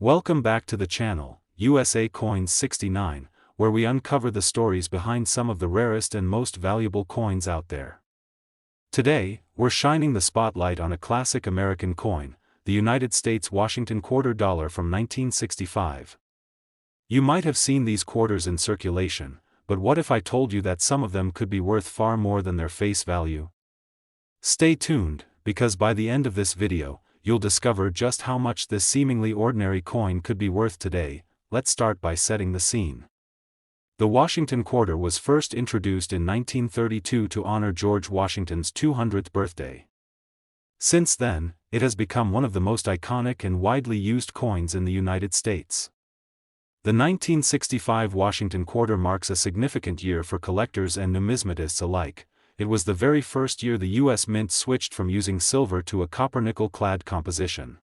Welcome back to the channel, USA Coins 69, where we uncover the stories behind some of the rarest and most valuable coins out there. Today, we're shining the spotlight on a classic American coin, the United States Washington $quarter from 1965. You might have seen these quarters in circulation, but what if I told you that some of them could be worth far more than their face value? Stay tuned, because by the end of this video, you'll discover just how much this seemingly ordinary coin could be worth today. Let's start by setting the scene. The Washington quarter was first introduced in 1932 to honor George Washington's 200th birthday. Since then, it has become one of the most iconic and widely used coins in the United States. The 1965 Washington quarter marks a significant year for collectors and numismatists alike. It was the very first year the U.S. Mint switched from using silver to a copper-nickel-clad composition.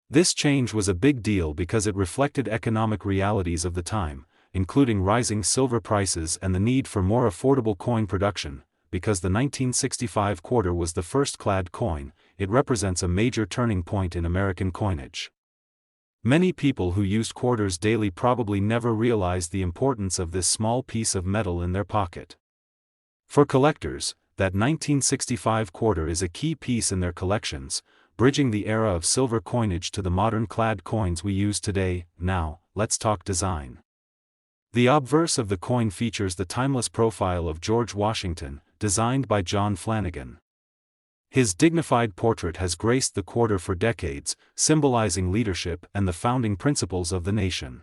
This change was a big deal because it reflected economic realities of the time, including rising silver prices and the need for more affordable coin production. Because the 1965 quarter was the first clad coin, it represents a major turning point in American coinage. Many people who used quarters daily probably never realized the importance of this small piece of metal in their pocket. For collectors, that 1965 quarter is a key piece in their collections, bridging the era of silver coinage to the modern clad coins we use today. Now, let's talk design. The obverse of the coin features the timeless profile of George Washington, designed by John Flanagan. His dignified portrait has graced the quarter for decades, symbolizing leadership and the founding principles of the nation.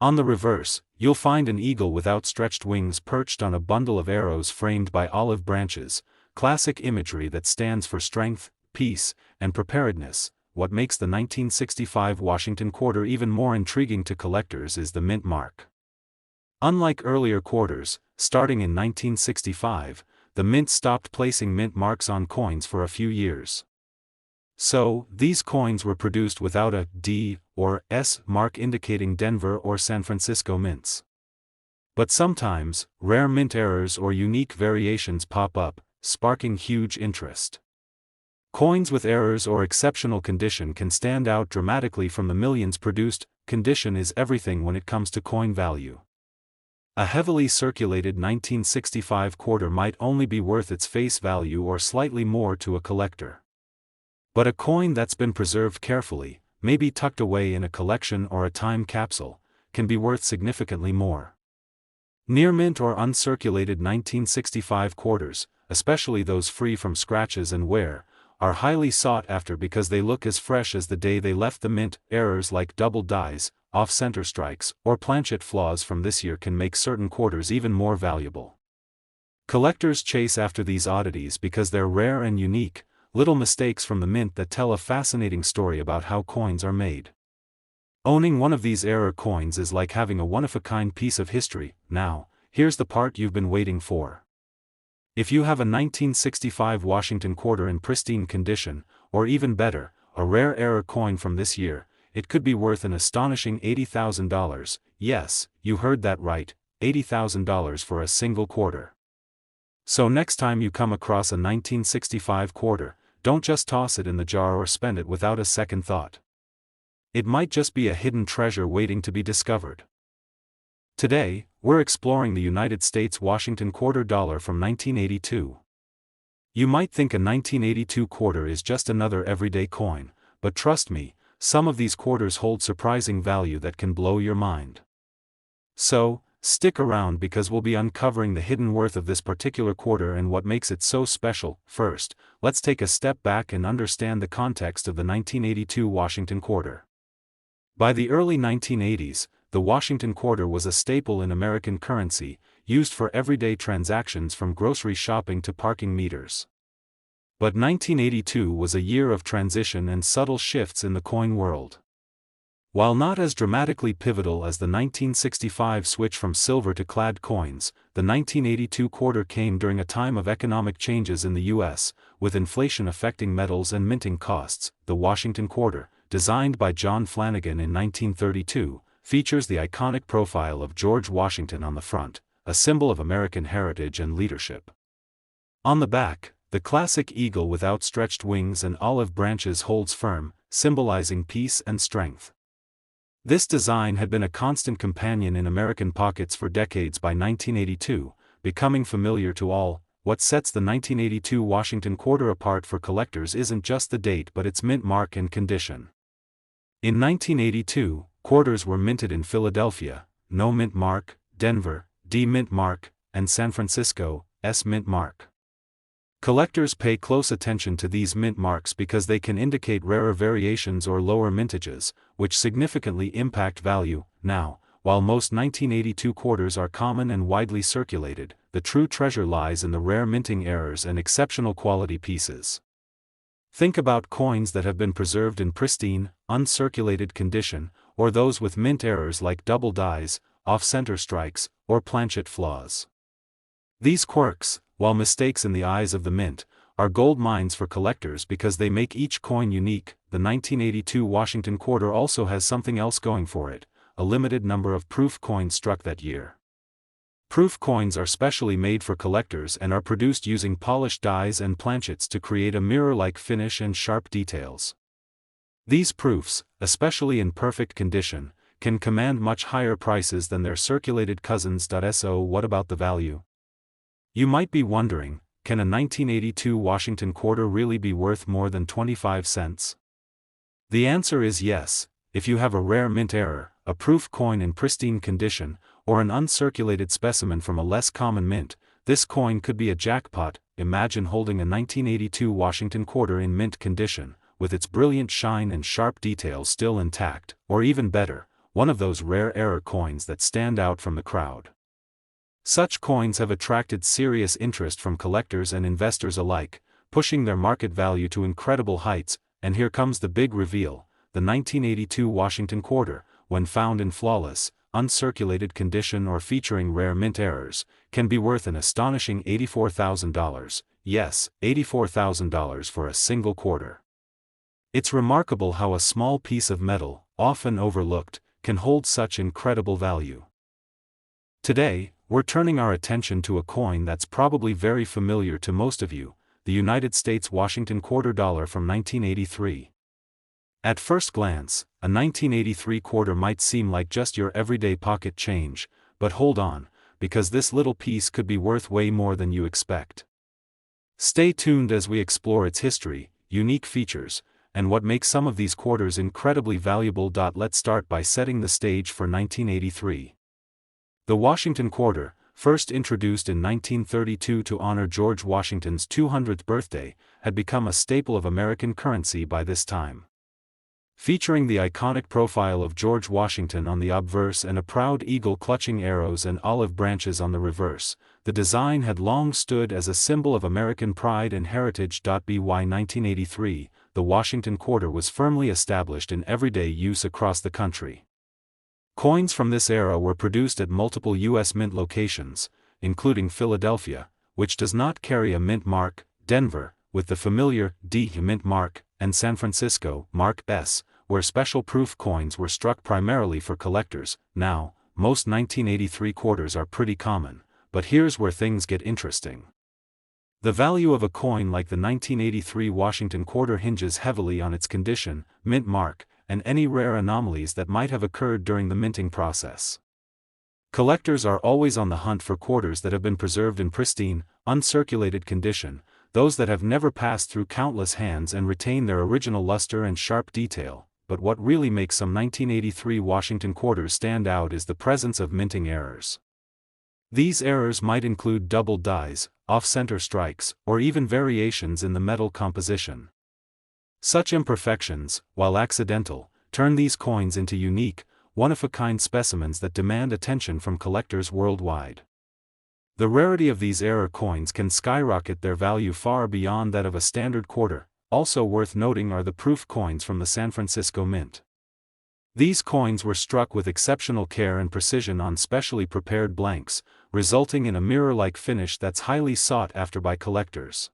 On the reverse, you'll find an eagle with outstretched wings perched on a bundle of arrows framed by olive branches, classic imagery that stands for strength, peace, and preparedness. What makes the 1965 Washington quarter even more intriguing to collectors is the mint mark. Unlike earlier quarters, starting in 1965, the mint stopped placing mint marks on coins for a few years. So, these coins were produced without a D or S mark indicating Denver or San Francisco mints. But sometimes, rare mint errors or unique variations pop up, sparking huge interest. Coins with errors or exceptional condition can stand out dramatically from the millions produced. Condition is everything when it comes to coin value. A heavily circulated 1965 quarter might only be worth its face value or slightly more to a collector. But a coin that's been preserved carefully, maybe tucked away in a collection or a time capsule, can be worth significantly more. Near mint or uncirculated 1965 quarters, especially those free from scratches and wear, are highly sought after because they look as fresh as the day they left the mint. Errors like double dies, off-center strikes, or planchet flaws from this year can make certain quarters even more valuable. Collectors chase after these oddities because they're rare and unique, little mistakes from the mint that tell a fascinating story about how coins are made. Owning one of these error coins is like having a one-of-a-kind piece of history. Now, here's the part you've been waiting for. If you have a 1965 Washington quarter in pristine condition, or even better, a rare error coin from this year, it could be worth an astonishing $80,000. Yes, you heard that right, $80,000 for a single quarter. So next time you come across a 1965 quarter, don't just toss it in the jar or spend it without a second thought. It might just be a hidden treasure waiting to be discovered. Today, we're exploring the United States Washington $quarter from 1982. You might think a 1982 quarter is just another everyday coin, but trust me, some of these quarters hold surprising value that can blow your mind. So, stick around because we'll be uncovering the hidden worth of this particular quarter and what makes it so special. First, let's take a step back and understand the context of the 1982 Washington quarter. By the early 1980s, the Washington quarter was a staple in American currency, used for everyday transactions from grocery shopping to parking meters. But 1982 was a year of transition and subtle shifts in the coin world. While not as dramatically pivotal as the 1965 switch from silver to clad coins, the 1982 quarter came during a time of economic changes in the U.S., with inflation affecting metals and minting costs. The Washington quarter, designed by John Flanagan in 1932, features the iconic profile of George Washington on the front, a symbol of American heritage and leadership. On the back, the classic eagle with outstretched wings and olive branches holds firm, symbolizing peace and strength. This design had been a constant companion in American pockets for decades. By 1982, becoming familiar to all. What sets the 1982 Washington quarter apart for collectors isn't just the date but its mint mark and condition. In 1982, quarters were minted in Philadelphia, no mint mark, Denver, D mint mark, and San Francisco, S mint mark. Collectors pay close attention to these mint marks because they can indicate rarer variations or lower mintages, which significantly impact value. Now, while most 1982 quarters are common and widely circulated, the true treasure lies in the rare minting errors and exceptional quality pieces. Think about coins that have been preserved in pristine, uncirculated condition, or those with mint errors like double dies, off-center strikes, or planchet flaws. These quirks, while mistakes in the eyes of the mint, are gold mines for collectors because they make each coin unique. The 1982 Washington quarter also has something else going for it: a limited number of proof coins struck that year. Proof coins are specially made for collectors and are produced using polished dies and planchets to create a mirror-like finish and sharp details. These proofs, especially in perfect condition, can command much higher prices than their circulated cousins. So what about the value? You might be wondering, can a 1982 Washington quarter really be worth more than 25 cents? The answer is yes. If you have a rare mint error, a proof coin in pristine condition, or an uncirculated specimen from a less common mint, this coin could be a jackpot. Imagine holding a 1982 Washington quarter in mint condition, with its brilliant shine and sharp details still intact, or even better, one of those rare error coins that stand out from the crowd. Such coins have attracted serious interest from collectors and investors alike, pushing their market value to incredible heights. And here comes the big reveal: the 1982 Washington quarter, when found in flawless, uncirculated condition or featuring rare mint errors, can be worth an astonishing $84,000. Yes, $84,000 for a single quarter. It's remarkable how a small piece of metal, often overlooked, can hold such incredible value. Today, we're turning our attention to a coin that's probably very familiar to most of you: the United States Washington quarter dollar from 1983. At first glance, a 1983 quarter might seem like just your everyday pocket change, but hold on, because this little piece could be worth way more than you expect. Stay tuned as we explore its history, unique features, and what makes some of these quarters incredibly valuable. Let's start by setting the stage for 1983. The Washington quarter, first introduced in 1932 to honor George Washington's 200th birthday, had become a staple of American currency by this time. Featuring the iconic profile of George Washington on the obverse and a proud eagle clutching arrows and olive branches on the reverse, the design had long stood as a symbol of American pride and heritage. By 1983, the Washington quarter was firmly established in everyday use across the country. Coins from this era were produced at multiple U.S. mint locations, including Philadelphia, which does not carry a mint mark, Denver, with the familiar D mint mark, and San Francisco, Mark S, where special proof coins were struck primarily for collectors. Now, most 1983 quarters are pretty common, but here's where things get interesting. The value of a coin like the 1983 Washington quarter hinges heavily on its condition, mint mark, and any rare anomalies that might have occurred during the minting process. Collectors are always on the hunt for quarters that have been preserved in pristine, uncirculated condition, those that have never passed through countless hands and retain their original luster and sharp detail. But what really makes some 1983 Washington quarters stand out is the presence of minting errors. These errors might include double dies, off-center strikes, or even variations in the metal composition. Such imperfections, while accidental, turn these coins into unique, one-of-a-kind specimens that demand attention from collectors worldwide. The rarity of these error coins can skyrocket their value far beyond that of a standard quarter. Also worth noting are the proof coins from the San Francisco Mint. These coins were struck with exceptional care and precision on specially prepared blanks, resulting in a mirror-like finish that's highly sought after by collectors.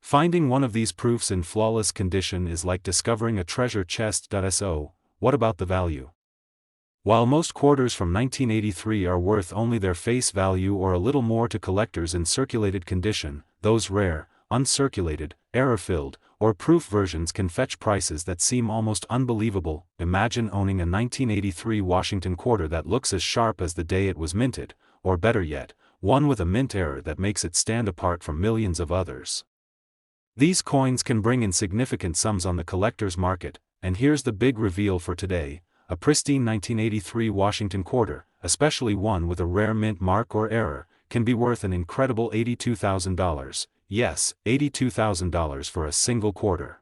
Finding one of these proofs in flawless condition is like discovering a treasure chest. So, what about the value? While most quarters from 1983 are worth only their face value or a little more to collectors in circulated condition, those rare, uncirculated, error-filled, or proof versions can fetch prices that seem almost unbelievable. Imagine owning a 1983 Washington quarter that looks as sharp as the day it was minted, or better yet, one with a mint error that makes it stand apart from millions of others. These coins can bring in significant sums on the collector's market, and here's the big reveal for today: a pristine 1983 Washington quarter, especially one with a rare mint mark or error, can be worth an incredible $82,000. Yes, $82,000 for a single quarter.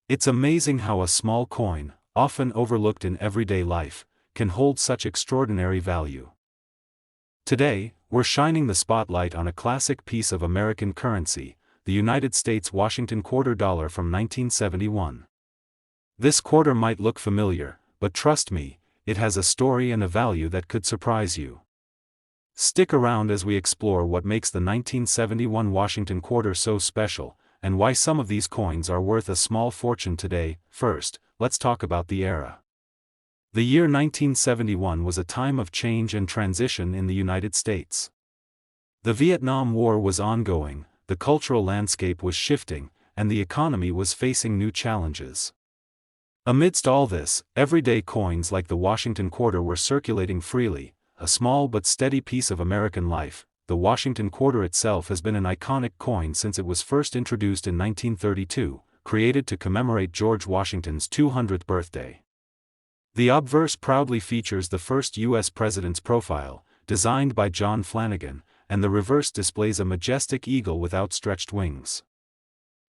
It's amazing how a small coin, often overlooked in everyday life, can hold such extraordinary value. Today, we're shining the spotlight on a classic piece of American currency, the United States Washington quarter dollar from 1971. This quarter might look familiar, but trust me, it has a story and a value that could surprise you. Stick around as we explore what makes the 1971 Washington quarter so special, and why some of these coins are worth a small fortune today. First, let's talk about the era. The year 1971 was a time of change and transition in the United States. The Vietnam War was ongoing, the cultural landscape was shifting, and the economy was facing new challenges. Amidst all this, everyday coins like the Washington quarter were circulating freely, a small but steady piece of American life. The Washington quarter itself has been an iconic coin since it was first introduced in 1932, created to commemorate George Washington's 200th birthday. The obverse proudly features the first U.S. president's profile, designed by John Flanagan, and the reverse displays a majestic eagle with outstretched wings.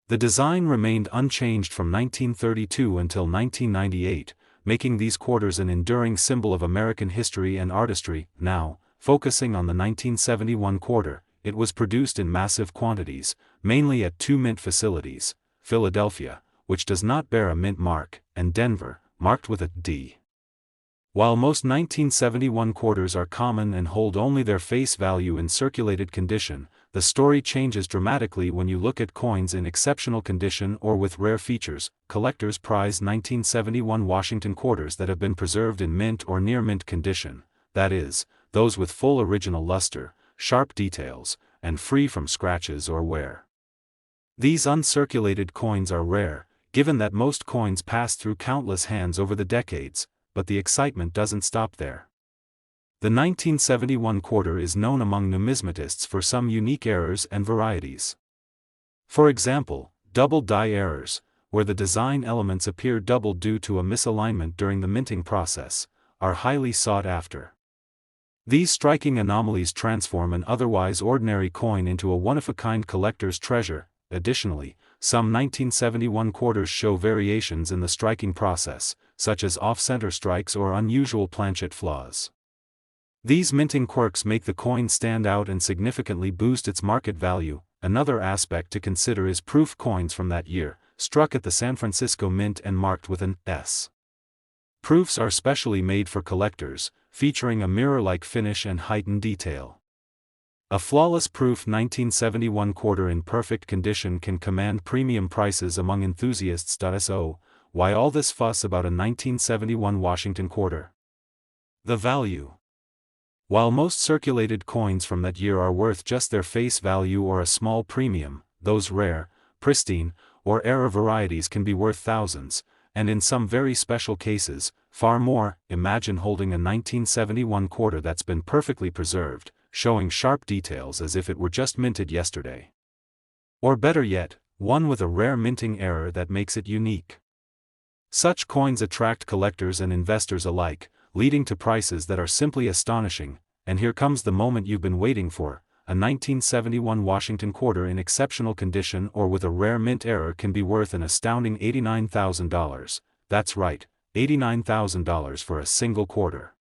The design remained unchanged from 1932 until 1998, making these quarters an enduring symbol of American history and artistry. Now, focusing on the 1971 quarter, it was produced in massive quantities, mainly at two mint facilities: Philadelphia, which does not bear a mint mark, and Denver, marked with a D. While most 1971 quarters are common and hold only their face value in circulated condition, the story changes dramatically when you look at coins in exceptional condition or with rare features. Collectors prize 1971 Washington quarters that have been preserved in mint or near mint condition, that is, those with full original luster, sharp details, and free from scratches or wear. These uncirculated coins are rare, given that most coins pass through countless hands over the decades, but the excitement doesn't stop there. The 1971 quarter is known among numismatists for some unique errors and varieties. For example, double die errors, where the design elements appear double due to a misalignment during the minting process, are highly sought after. These striking anomalies transform an otherwise ordinary coin into a one-of-a-kind collector's treasure. Additionally, some 1971 quarters show variations in the striking process, such as off-center strikes or unusual planchet flaws. These minting quirks make the coin stand out and significantly boost its market value. Another aspect to consider is proof coins from that year, struck at the San Francisco Mint and marked with an S. Proofs are specially made for collectors, featuring a mirror-like finish and heightened detail. A flawless proof 1971 quarter in perfect condition can command premium prices among enthusiasts. So, why all this fuss about a 1971 Washington quarter? The value. While most circulated coins from that year are worth just their face value or a small premium, those rare, pristine, or error varieties can be worth thousands, and in some very special cases, far more. Imagine holding a 1971 quarter that's been perfectly preserved, showing sharp details as if it were just minted yesterday. Or better yet, one with a rare minting error that makes it unique. Such coins attract collectors and investors alike, leading to prices that are simply astonishing. And here comes the moment you've been waiting for: a 1971 Washington quarter in exceptional condition or with a rare mint error can be worth an astounding $89,000. That's right, $89,000 for a single quarter.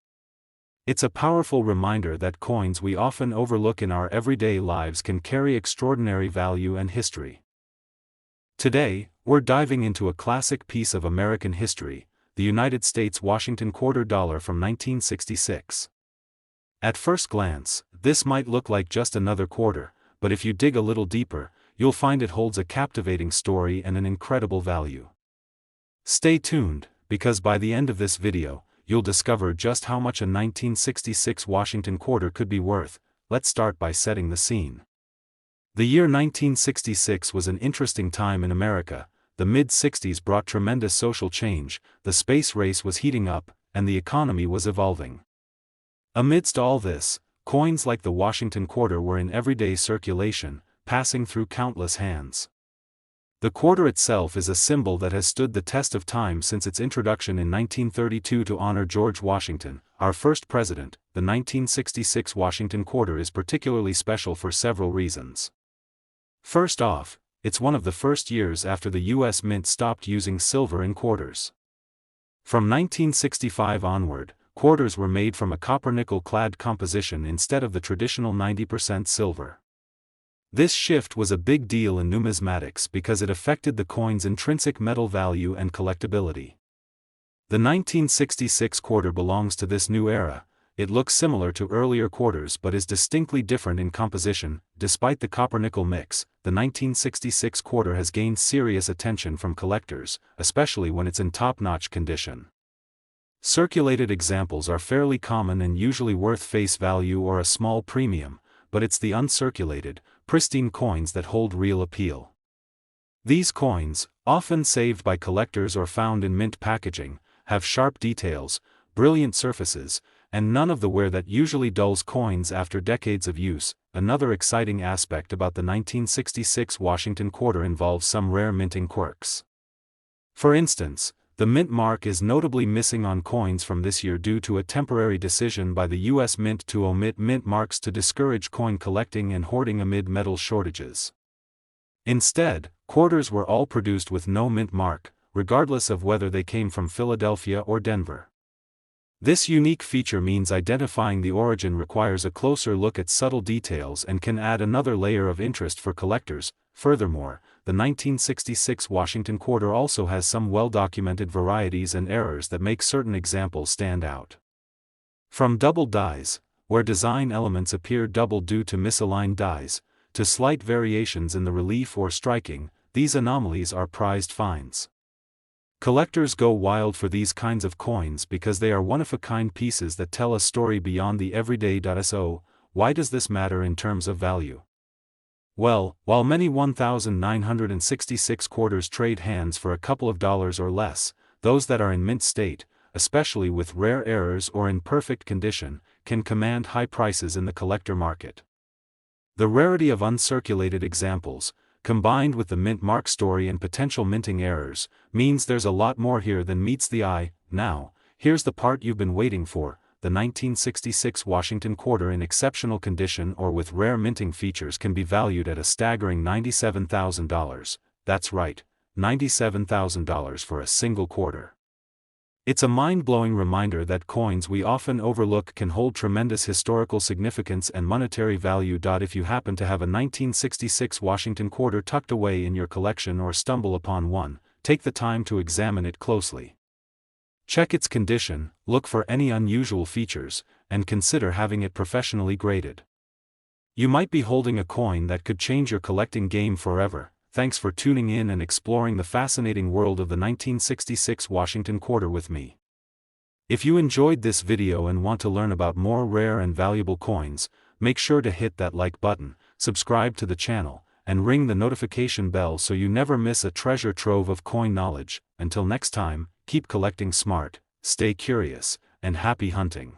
It's a powerful reminder that coins we often overlook in our everyday lives can carry extraordinary value and history. Today, we're diving into a classic piece of American history, the United States Washington quarter dollar from 1966. At first glance, this might look like just another quarter, but if you dig a little deeper, you'll find it holds a captivating story and an incredible value. Stay tuned, because by the end of this video, you'll discover just how much a 1966 Washington quarter could be worth. Let's start by setting the scene. The year 1966 was an interesting time in America. The mid-60s brought tremendous social change, the space race was heating up, and the economy was evolving. Amidst all this, coins like the Washington quarter were in everyday circulation, passing through countless hands. The quarter itself is a symbol that has stood the test of time since its introduction in 1932 to honor George Washington, our first president. The 1966 Washington quarter is particularly special for several reasons. First off, it's one of the first years after the U.S. Mint stopped using silver in quarters. From 1965 onward, quarters were made from a copper-nickel clad composition instead of the traditional 90% silver. This shift was a big deal in numismatics because it affected the coin's intrinsic metal value and collectability. The 1966 quarter belongs to this new era. It looks similar to earlier quarters but is distinctly different in composition. Despite the copper-nickel mix, the 1966 quarter has gained serious attention from collectors, especially when it's in top-notch condition. Circulated examples are fairly common and usually worth face value or a small premium, but it's the uncirculated, pristine coins that hold real appeal. These coins, often saved by collectors or found in mint packaging, have sharp details, brilliant surfaces, and none of the wear that usually dulls coins after decades of use. Another exciting aspect about the 1966 Washington quarter involves some rare minting quirks. For instance, the mint mark is notably missing on coins from this year due to a temporary decision by the U.S. Mint to omit mint marks to discourage coin collecting and hoarding amid metal shortages. Instead, quarters were all produced with no mint mark, regardless of whether they came from Philadelphia or Denver. This unique feature means identifying the origin requires a closer look at subtle details and can add another layer of interest for collectors. Furthermore, the 1966 Washington quarter also has some well-documented varieties and errors that make certain examples stand out. From double dies, where design elements appear double due to misaligned dies, to slight variations in the relief or striking, these anomalies are prized finds. Collectors go wild for these kinds of coins because they are one-of-a-kind pieces that tell a story beyond the everyday. So, why does this matter in terms of value? Well, while many 1,966 quarters trade hands for a couple of dollars or less, those that are in mint state, especially with rare errors or in perfect condition, can command high prices in the collector market. The rarity of uncirculated examples, combined with the mint mark story and potential minting errors, means there's a lot more here than meets the eye. Now, here's the part you've been waiting for. The 1966 Washington quarter in exceptional condition or with rare minting features can be valued at a staggering $97,000. That's right, $97,000 for a single quarter. It's a mind-blowing reminder that coins we often overlook can hold tremendous historical significance and monetary value. If you happen to have a 1966 Washington quarter tucked away in your collection or stumble upon one, take the time to examine it closely. Check its condition, look for any unusual features, and consider having it professionally graded. You might be holding a coin that could change your collecting game forever. Thanks for tuning in and exploring the fascinating world of the 1966 Washington quarter with me. If you enjoyed this video and want to learn about more rare and valuable coins, make sure to hit that like button, subscribe to the channel, and ring the notification bell so you never miss a treasure trove of coin knowledge. Until next time, keep collecting smart, stay curious, and happy hunting.